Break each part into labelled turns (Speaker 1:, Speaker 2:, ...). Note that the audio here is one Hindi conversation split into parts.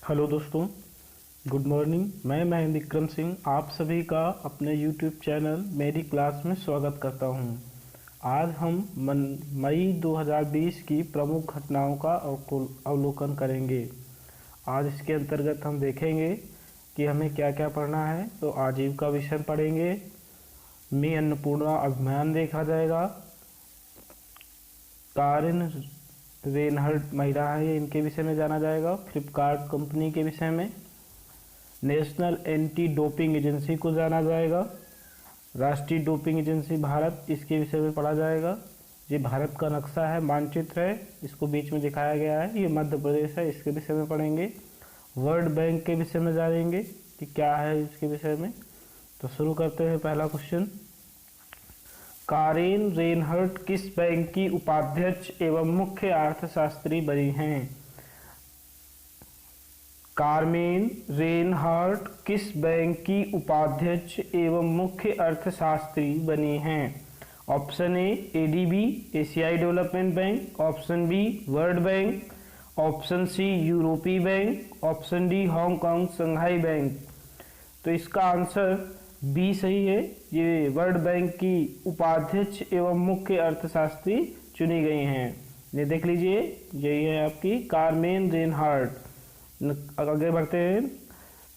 Speaker 1: हेलो दोस्तों, गुड मॉर्निंग। मैं महेंद्र विक्रम सिंह आप सभी का अपने यूट्यूब चैनल मेरी क्लास में स्वागत करता हूं। आज हम मई 2020 की प्रमुख घटनाओं का अवलोकन करेंगे। आज इसके अंतर्गत हम देखेंगे कि हमें क्या क्या पढ़ना है। तो आजीविका विषय पढ़ेंगे, मी अन्नपूर्णा अभियान देखा जाएगा, कारिन रेनहर्ट महिला है इनके विषय में जाना जाएगा, फ्लिपकार्ट कंपनी के विषय में, नेशनल एंटी डोपिंग एजेंसी को जाना जाएगा, राष्ट्रीय डोपिंग एजेंसी भारत इसके विषय में पढ़ा जाएगा। ये भारत का नक्शा है, मानचित्र है, इसको बीच में दिखाया गया है, ये मध्य प्रदेश है, इसके विषय में पढ़ेंगे। वर्ल्ड बैंक के विषय में जानेंगे कि क्या है इसके विषय में। तो शुरू करते हैं। पहला क्वेश्चन, कारेन रेनहर्ट किस बैंक की उपाध्यक्ष एवं मुख्य अर्थशास्त्री बनी हैं? कारमेन रेनहर्ट किस बैंक की उपाध्यक्ष एवं मुख्य अर्थशास्त्री बनी हैं? ऑप्शन ए एडीबी एशियाई development bank, option B world bank, option C यूरोपीय bank, option D Hong Kong Shanghai bank. तो इसका आंसर बी सही है। ये वर्ल्ड बैंक की उपाध्यक्ष एवं मुख्य अर्थशास्त्री चुनी गई हैं। ये देख लीजिए, यही है आपकी कारमेन रेनहर्ट। आगे बढ़ते हैं।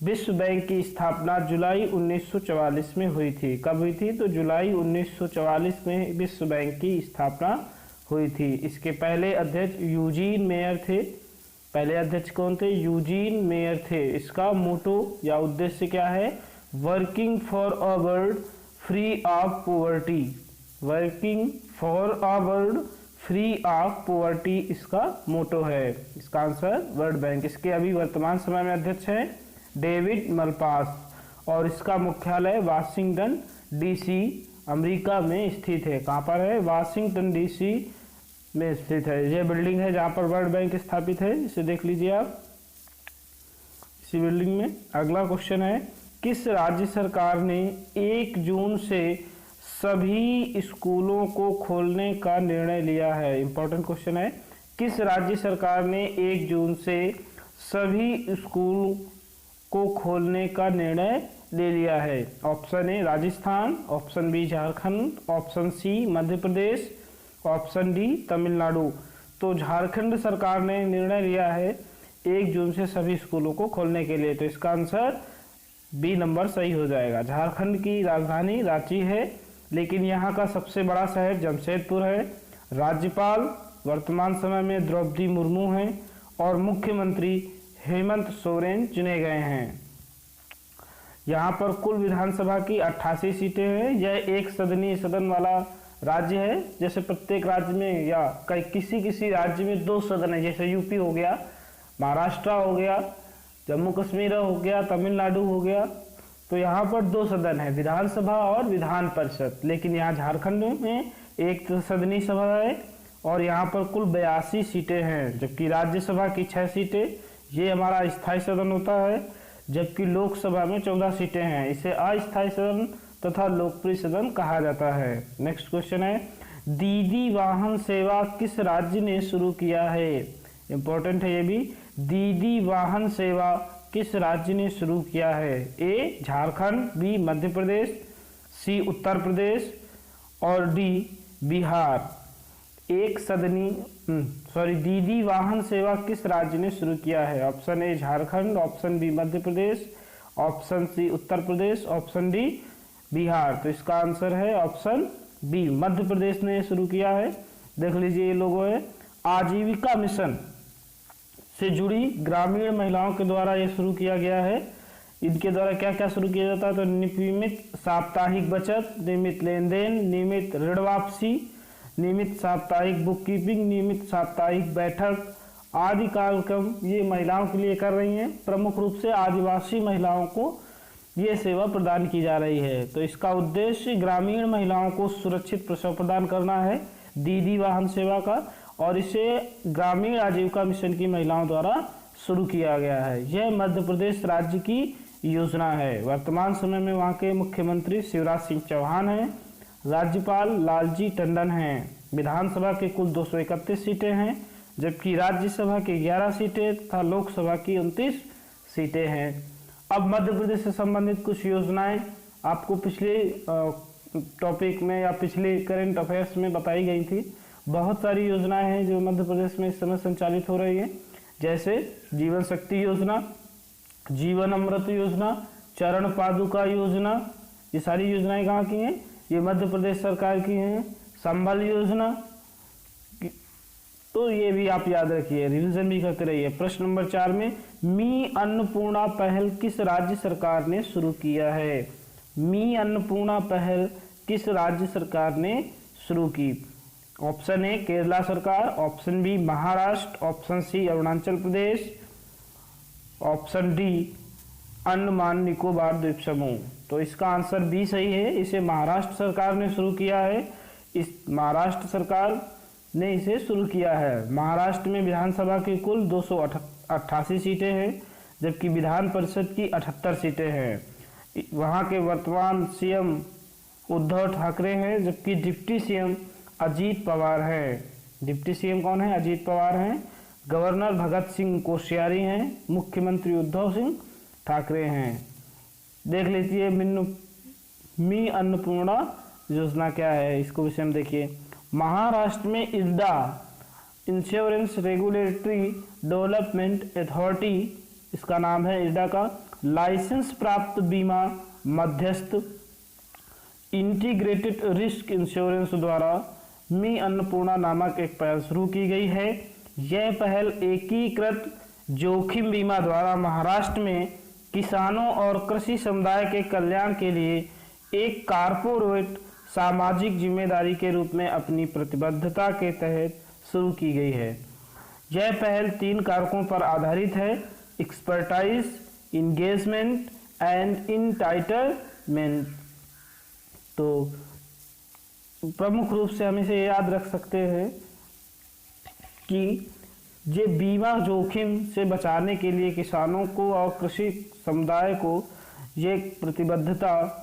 Speaker 1: विश्व बैंक की स्थापना जुलाई 1944 में हुई थी। कब हुई थी? तो जुलाई 1944 में विश्व बैंक की स्थापना हुई थी। इसके पहले अध्यक्ष यूजीन मेयर थे। पहले अध्यक्ष कौन थे? यूजीन मेयर थे। इसका मोटो या उद्देश्य क्या है? Working for a world free of poverty. Working for a world free of poverty इसका मोटो है। इसका आंसर वर्ल्ड बैंक। इसके अभी वर्तमान समय में अध्यक्ष हैं डेविड मलपास और इसका मुख्यालय वाशिंगटन डीसी अमेरिका में स्थित है। कहाँ पर है? वाशिंगटन डीसी में स्थित है। यह बिल्डिंग है जहाँ पर वर्ल्ड बैंक स्थापित है। इसे देख लीजिए आप इसी बिल्डिंग में। अगला क्वेश्चन है, किस राज्य सरकार ने 1 जून से सभी स्कूलों को खोलने का निर्णय लिया है? इंपॉर्टेंट क्वेश्चन है। किस राज्य सरकार ने 1 जून से सभी स्कूल को खोलने का निर्णय ले लिया है? Option A Rajasthan, option B Jharkhand, option C Madhya Pradesh, option D Tamil Nadu. तो झारखंड सरकार ने निर्णय लिया है 1 जून से सभी स्कूलों को खोलने के लिए। तो इसका आंसर बी नंबर सही हो जाएगा। झारखंड की राजधानी रांची है, लेकिन यहाँ का सबसे बड़ा शहर जमशेदपुर है। राज्यपाल वर्तमान समय में द्रौपदी मुर्मू हैं और मुख्यमंत्री हेमंत सोरेन चुने गए हैं। यहाँ पर कुल विधानसभा की 88 सीटें हैं। यह एक सदनीय सदन वाला राज्य है। जैसे प्रत्येक राज्य में या किसी राज्य में 2 सदन है, जैसे यूपी हो गया, महाराष्ट्र हो गया, जम्मू कश्मीर हो गया, तमिलनाडु हो गया। तो यहाँ पर 2 सदन है, विधानसभा और विधान परिषद। लेकिन यहाँ झारखंड में एक सदनीय सभा है और यहाँ पर कुल 82 सीटें हैं, जबकि राज्यसभा की 6 सीटें। ये हमारा स्थायी सदन होता है, जबकि लोकसभा में 14 सीटें हैं। इसे अस्थायी सदन तथा लोकप्रिय सदन कहा जाता है। नेक्स्ट क्वेश्चन है, दीदी वाहन सेवा किस राज्य ने शुरू किया है? इंपॉर्टेंट है ये भी। दीदी वाहन सेवा किस राज्य ने शुरू किया है? ए झारखंड, बी मध्य प्रदेश, सी उत्तर प्रदेश और डी बिहार। दीदी वाहन सेवा किस राज्य ने शुरू किया है? Option A Jharkhand, option B Madhya Pradesh, option C Uttar Pradesh, option D Bihar. तो इसका आंसर है ऑप्शन बी, मध्य प्रदेश ने शुरू किया है। देख लीजिए ये लोगो है। आजीविका मिशन से जुड़ी ग्रामीण महिलाओं के द्वारा ये शुरू किया गया है। इनके द्वारा क्या क्या शुरू किया जाता है? तो नियमित साप्ताहिक बचत, नियमित लेन देन, नियमित ऋण वापसी, नियमित साप्ताहिक बुक कीपिंग, नियमित साप्ताहिक बैठक आदि कार्यक्रम ये महिलाओं के लिए कर रही हैं। प्रमुख रूप से आदिवासी महिलाओं को ये सेवा प्रदान की जा रही है। तो इसका उद्देश्य ग्रामीण महिलाओं को सुरक्षित प्रसव प्रदान करना है, दीदी वाहन सेवा का, और इसे ग्रामीण आजीविका मिशन की महिलाओं द्वारा शुरू किया गया है। यह मध्य प्रदेश राज्य की योजना है। वर्तमान समय में वहाँ के मुख्यमंत्री शिवराज सिंह चौहान हैं, राज्यपाल लालजी टंडन हैं। विधानसभा के कुल 231 सीटें हैं, जबकि राज्यसभा की 11 सीटें तथा लोकसभा की 29 सीटें हैं। अब मध्य प्रदेश से संबंधित कुछ योजनाएं आपको पिछले टॉपिक में या पिछले करंट अफेयर्स में बताई गई थी। बहुत सारी योजनाएं हैं जो मध्य प्रदेश में इस समय संचालित हो रही है, जैसे जीवन शक्ति योजना, जीवन अमृत योजना, चरण पादुका योजना। ये सारी योजनाएं कहाँ की हैं? ये मध्य प्रदेश सरकार की हैं। संबल योजना, तो ये भी आप याद रखिए, रिवीजन भी करते रहिए। प्रश्न नंबर 4 में मी अन्नपूर्णा पहल किस राज्य सरकार ने शुरू किया है? मी अन्नपूर्णा पहल किस राज्य सरकार ने शुरू की? ऑप्शन ए केरला सरकार, option B Maharashtra, option C Arunachal Pradesh, option D Andaman Nicobar द्वीप समूह। तो इसका आंसर बी सही है, इसे महाराष्ट्र सरकार ने शुरू किया है। इस महाराष्ट्र सरकार ने इसे शुरू किया है। महाराष्ट्र में विधानसभा की कुल 288 सीटें हैं, जबकि विधान परिषद की 78 सीटें हैं। वहाँ के वर्तमान सीएम उद्धव ठाकरे हैं, जबकि डिप्टी सीएम अजीत पवार हैं। डिप्टी सीएम कौन है? अजीत पवार हैं। गवर्नर भगत सिंह कोश्यारी हैं, मुख्यमंत्री उद्धव सिंह ठाकरे हैं। देख लीजिए मी अन्नपूर्णा योजना क्या है, इसको विषय में देखिए। महाराष्ट्र में IRDA insurance regulatory development authority, इसका नाम है इरडा का, लाइसेंस प्राप्त बीमा मध्यस्थ इंटीग्रेटेड रिस्क इंश्योरेंस द्वारा मी अन्नपूर्णा नामक एक पहल शुरू की गई है। यह पहल एकीकृत जोखिम बीमा द्वारा महाराष्ट्र में किसानों और कृषि समुदाय के कल्याण के लिए एक कारपोरेट सामाजिक जिम्मेदारी के रूप में अपनी प्रतिबद्धता के तहत शुरू की गई है। यह पहल 3 कारकों पर आधारित है: एक्सपर्टाइज, इंगेजमेंट एंड इंटाइटलमेंट। तो प्रमुख रूप से हम इसे याद रख सकते हैं कि ये बीमा जोखिम से बचाने के लिए किसानों को और कृषि समुदाय को ये प्रतिबद्धता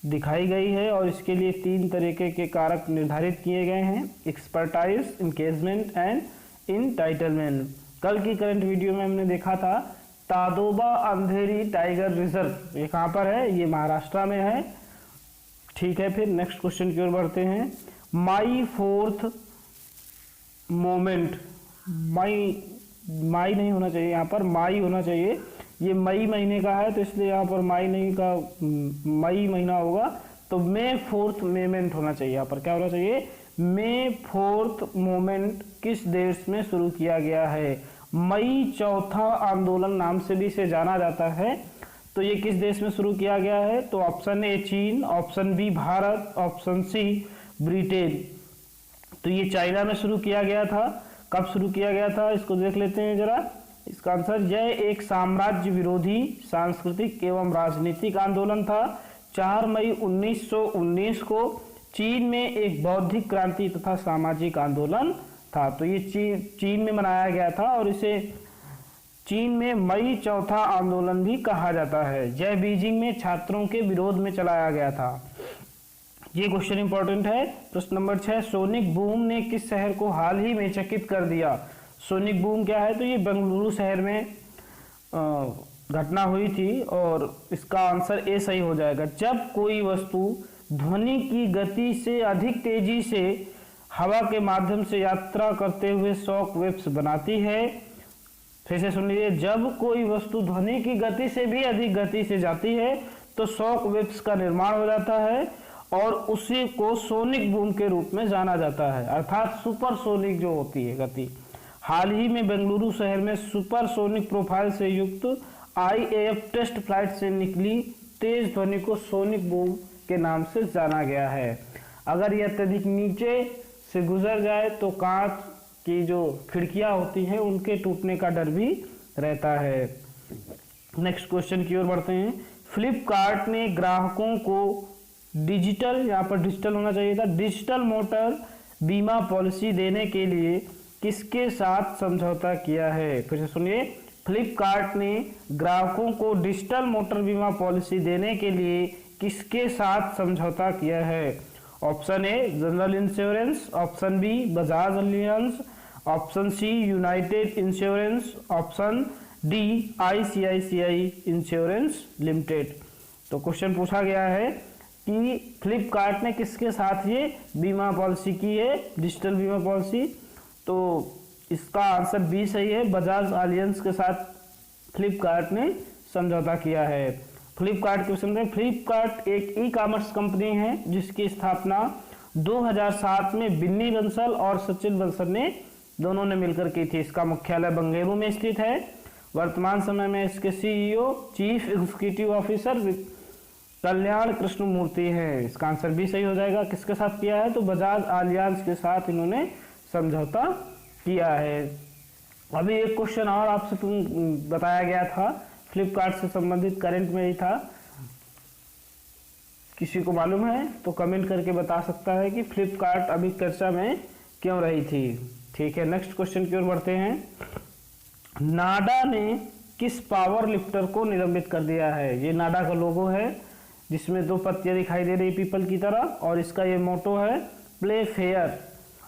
Speaker 1: दिखाई गई है, और इसके लिए 3 तरीके के कारक निर्धारित किए गए हैं: एक्सपर्टाइज, इंगेजमेंट एंड इंटाइटलमेंट। कल की करंट वीडियो में हमने देखा था ताडोबा अंधेरी टाइगर रिजर्व, ये कहाँ पर है? ये महाराष्ट्र में है। ठीक है, फिर नेक्स्ट क्वेश्चन की ओर बढ़ते हैं। माई फोर्थ मोमेंट, माई नहीं होना चाहिए, यहाँ पर माई होना चाहिए। ये मई महीने का है तो इसलिए यहाँ पर माई नहीं का मई महीना होगा, तो मे फोर्थ मूवमेंट होना चाहिए। यहाँ पर क्या होना चाहिए? मे फोर्थ मूवमेंट किस देश में शुरू किया गया है? मई चौथा आंदोलन नाम से भी इसे जाना जाता है। तो ये किस देश में शुरू किया गया है? तो ऑप्शन ए चीन, option B Bharat, option C Britain. तो ये चाइना में शुरू किया गया था। कब शुरू किया गया था इसको देख लेते हैं जरा। इसका आंसर, यह एक साम्राज्य विरोधी सांस्कृतिक एवं राजनीतिक आंदोलन था। 4 मई 1919 को चीन में एक बौद्धिक क्रांति तथा सामाजिक आंदोलन था। तो ये चीन में मनाया गया था और इसे चीन में मई चौथा आंदोलन भी कहा जाता है। यह बीजिंग में छात्रों के विरोध में चलाया गया था। ये क्वेश्चन इंपॉर्टेंट है। प्रश्न नंबर 6, सोनिक बूम ने किस शहर को हाल ही में चकित कर दिया? सोनिक बूम क्या है? तो ये बेंगलुरु शहर में घटना हुई थी और इसका आंसर ए सही हो जाएगा। जब कोई वस्तु ध्वनि की गति से अधिक तेजी से हवा के माध्यम से यात्रा करते हुए शॉक वेव्स बनाती है। फिर से सुन लीजिए, जब कोई वस्तु ध्वनि की गति से भी अधिक गति से जाती है तो शॉक वेव्स का निर्माण हो जाता है और उसी को सोनिक बूम के रूप में जाना जाता है, अर्थात सुपरसोनिक जो होती है गति। हाल ही में बेंगलुरु शहर में सुपरसोनिक प्रोफाइल से युक्त IAF टेस्ट फ्लाइट से निकली तेज ध्वनि को सोनिक बूम के नाम से जाना गया है। अगर यह अत्यधिक नीचे से गुजर जाए तो कांच की जो खिड़कियां होती हैं उनके टूटने का डर भी रहता है। नेक्स्ट क्वेश्चन की ओर बढ़ते हैं। फ्लिपकार्ट ने ग्राहकों को डिजिटल, यहाँ पर डिजिटल होना चाहिए था, डिजिटल मोटर बीमा पॉलिसी देने के लिए किसके साथ समझौता किया है? फिर से सुनिए, फ्लिपकार्ट ने ग्राहकों को डिजिटल मोटर बीमा पॉलिसी देने के लिए किसके साथ समझौता किया है? Option A general insurance, option B Bajaj Allianz, option C United insurance, option D ICICI insurance limited. तो क्वेश्चन पूछा गया है कि फ्लिपकार्ट ने किसके साथ ये बीमा पॉलिसी की है, डिजिटल बीमा पॉलिसी। तो इसका आंसर बी सही है, बजाज एलियंस के साथ फ्लिपकार्ट ने समझौता किया है। फ्लिपकार्ट के विषय में, फ्लिपकार्ट एक ई कॉमर्स कंपनी है जिसकी स्थापना 2007 में बिन्नी बंसल और सचिन बंसल ने दोनों ने मिलकर की थी। इसका मुख्यालय बेंगलुरु में स्थित है। वर्तमान समय में इसके CEO चीफ एग्जीक्यूटिव ऑफिसर कल्याण कृष्णमूर्ति हैं। इसका आंसर भी सही हो जाएगा। किसके साथ किया है, तो बजाज एलियंस के साथ इन्होंने समझौता किया है। अभी एक क्वेश्चन और आपसे बताया गया था, फ्लिपकार्ट से संबंधित करंट में ही था, किसी को मालूम है तो कमेंट करके बता सकता है कि फ्लिपकार्ट अभी चर्चा में क्यों रही थी। ठीक है, नेक्स्ट क्वेश्चन की ओर बढ़ते हैं। नाडा ने किस पावर लिफ्टर को निलंबित कर दिया है। ये नाडा का लोगो है जिसमें 2 पत्तियां दिखाई दे रही पीपल की तरह, और इसका ये मोटो है play fair.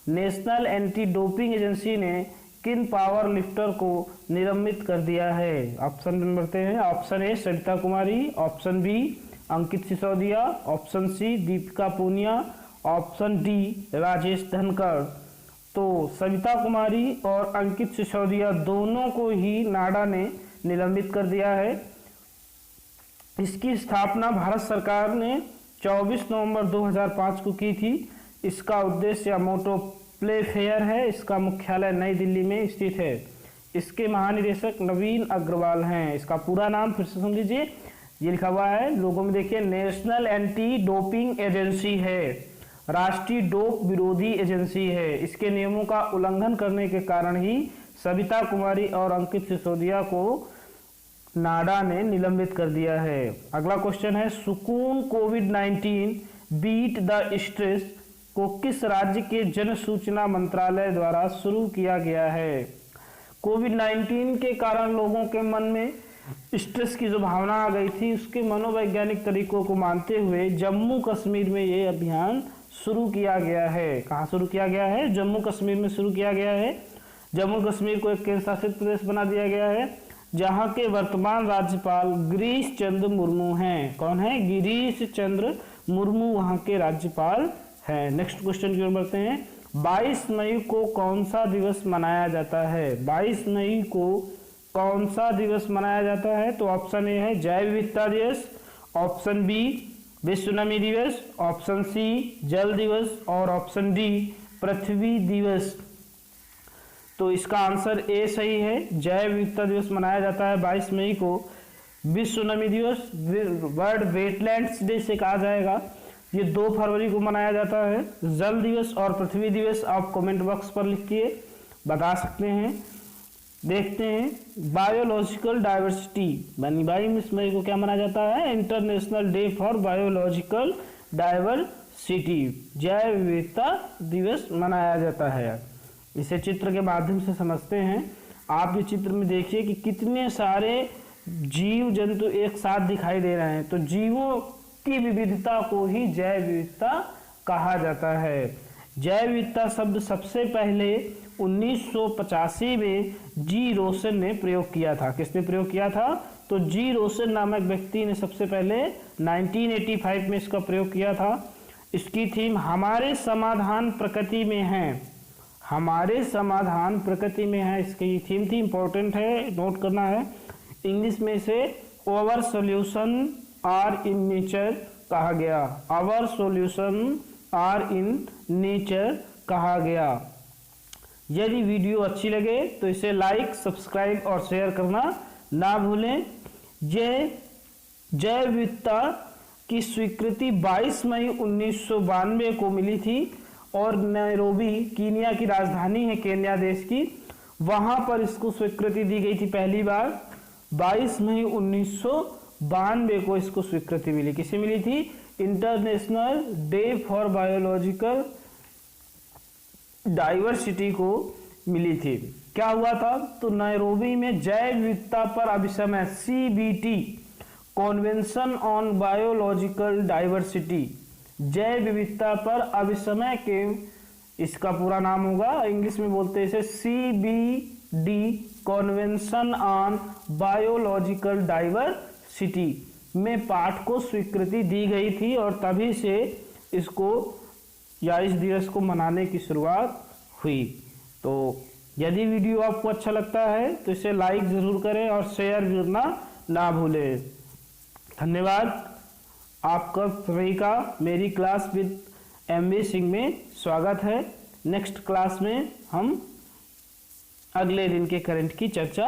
Speaker 1: National anti doping agency ने किन पावर लिफ्टर को निलंबित कर दिया है। ऑप्शन में बढ़ते हैं। Option A Sarita Kumari, option B Ankit Sisodia, option C Deepika Punia, option D Rajesh Dhankhar. तो सविता कुमारी और अंकित सिसोदिया दोनों को ही नाडा ने निलंबित कर दिया है। इसकी स्थापना भारत सरकार ने 24 नवंबर 2005 को की थी। इसका उद्देश्य या मोटो प्ले फेयर है। इसका मुख्यालय नई दिल्ली में स्थित है। इसके महानिदेशक नवीन अग्रवाल हैं। इसका पूरा नाम फिर से सुन लीजिए, ये लिखा हुआ है लोगों में देखिए, नेशनल एंटी डोपिंग एजेंसी है, राष्ट्रीय डोप विरोधी एजेंसी है। इसके नियमों का उल्लंघन करने के कारण ही सविता कुमारी और अंकित सिसोदिया को नाडा ने निलंबित कर दिया है। अगला क्वेश्चन है, सुकून कोविड-19 बीट द स्ट्रेस को किस राज्य के जन सूचना मंत्रालय द्वारा शुरू किया गया है। कोविड-19 के कारण लोगों के मन में स्ट्रेस की जो भावना आ गई थी, उसके मनोवैज्ञानिक तरीकों को मानते हुए जम्मू कश्मीर में ये अभियान शुरू किया गया है। कहाँ शुरू किया गया है, जम्मू कश्मीर में शुरू किया गया है। जम्मू कश्मीर को एक केंद्र शासित प्रदेश बना दिया गया है, जहाँ के वर्तमान राज्यपाल गिरीश चंद्र मुर्मू हैं। कौन है, गिरीश चंद्र मुर्मू वहाँ के राज्यपाल हैं। नेक्स्ट क्वेश्चन की ओर बढ़ते हैं। 22 मई को कौन सा दिवस मनाया जाता है। 22 मई को कौन सा दिवस मनाया जाता है, तो ऑप्शन ए है जैव विविधता दिवस, ऑप्शन बी विश्व नमी दिवस, ऑप्शन सी जल दिवस और ऑप्शन डी पृथ्वी दिवस। तो इसका आंसर ए सही है, जैव विविधता दिवस मनाया जाता है 22 मई को। विश्व नमी दिवस, वर्ल्ड वेटलैंड्स डे से कहा जाएगा, ये 2 फरवरी को मनाया जाता है। जल दिवस और पृथ्वी दिवस आप कमेंट बॉक्स पर लिख के बता सकते हैं। देखते हैं, बायोलॉजिकल डाइवर्सिटी 22 मई को क्या मनाया जाता है, international day for biological diversity, जैव विविधता दिवस मनाया जाता है। इसे चित्र के माध्यम से समझते हैं। आप इस चित्र में देखिए कि कितने सारे जीव जंतु एक साथ दिखाई दे रहे हैं। तो जीवों की विविधता को ही जैव विविधता कहा जाता है। जैव विविधता शब्द सबसे पहले 1985 में जी रोसन ने प्रयोग किया था। किसने प्रयोग किया था, तो जी रोसन नामक व्यक्ति ने सबसे पहले 1985 में इसका प्रयोग किया था। इसकी थीम हमारे समाधान प्रकृति में है, हमारे समाधान प्रकृति में है, इसकी थीम थी, इंपॉर्टेंट है, नोट करना है। इंग्लिश में इसे our solution are in nature कहा गया, our solution are in nature कहा गया। यदि वीडियो अच्छी लगे तो इसे लाइक, सब्सक्राइब और शेयर करना ना भूलें। जैव विविधता की स्वीकृति 22 मई 1992 को मिली थी और नैरोबी कीनिया की राजधानी है, केन्या देश की, वहां पर इसको स्वीकृति दी गई थी पहली बार। 22 मई 1992 को इसको स्वीकृति मिली। किसे मिली थी, international day for biological diversity को मिली थी। क्या हुआ था, तो नैरोबी में जैव विविधता पर अभिसमय CBT convention on biological diversity, जैव विविधता पर अभिसमय के, इसका पूरा नाम होगा, इंग्लिश में बोलते हैं इसे CBD convention on biological diversity में पाठ को स्वीकृति दी गई थी और तभी से इसको या इस दिवस को मनाने की शुरुआत हुई। तो यदि वीडियो आपको अच्छा लगता है तो इसे लाइक ज़रूर करें और शेयर करना ना भूलें। धन्यवाद। आपका सभी का मेरी क्लास विद MB सिंह में स्वागत है। नेक्स्ट क्लास में हम अगले दिन के करंट की चर्चा